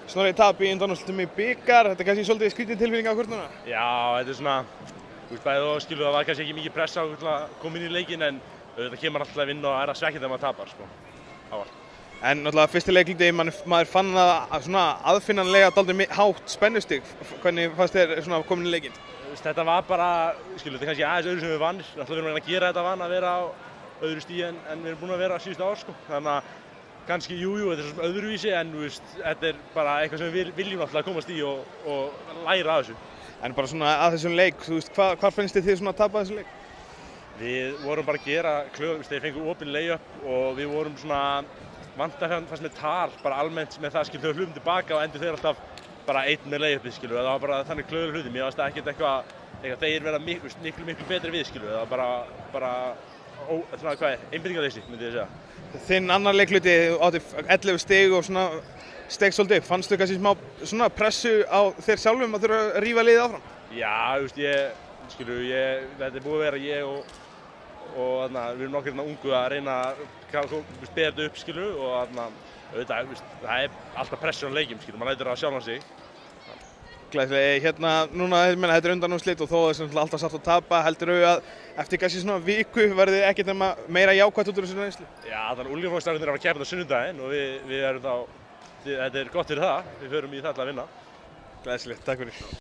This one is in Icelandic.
Snorri tap í undanúrslitum í bikar, þetta er kannski svolítið skrítið tilfinning á hvort Já, þetta er svona, bæði og skilu það var kannski ekki mikið pressa á að koma inn í leikinn en þetta kemur alltaf að vinna og það að svekkja þegar maður tapar, sko. Ávart. En náttúrulega fyrsti leikluti, maður fann það svona aðfinnanlega dálítið hátt spennustig. Hvernig fannst þér svona komin í leikinn? Þetta var bara, skilu, þetta er kannski aðeins öðru sem við vannir. Náttúrulega við erum að gera þetta vann að vera á öðru stíi en við erum búin að vera síðustu ár, sko. Þannig að kannski, þetta er svona öðruvísi en þetta er bara eitthvað sem við viljum náttúrulega komast í og læra af þessu. En bara svona að þessum leik, hvar finnst þið svona að tapa þessum leik? Við vorum bara að gera þeir fengu opin layup og við vorum svona vanta fannst með tal bara almennt með það þau hlupum tilbaka og endur þeir alltaf bara einn með layupið það var bara þannig klöður hluti, mér fannst það ekkert eitthvað þeir verða miklu betri við það var bara einbeitingarleysi myndi ég segja. Þinn annar leikluti átti 11 stig og svona steig svolítið upp, fannstu kannski smá svona pressu á þér sjálfum að þurfa að rífa liðið áfram? Já, þetta er búið að vera ég og við erum nokkur ungu að reyna að bera þetta upp og það er alltaf pressun á leikjum, maður lætur það sjálfan sig. Glæsilega, núna þetta er undanúrslit og þó það er alltaf satt að tapa, heldurðu að eftir kannski svona viku verði ekkert nema meira jákvætt út úr þessu reynslu? Já, þannig að unglingaflokksstrákarnir eru að keppa á sunnudaginn og við erum þá, þetta er gott fyrir það, við förum í það til að vinna. Glæsilegt, takk fyrir.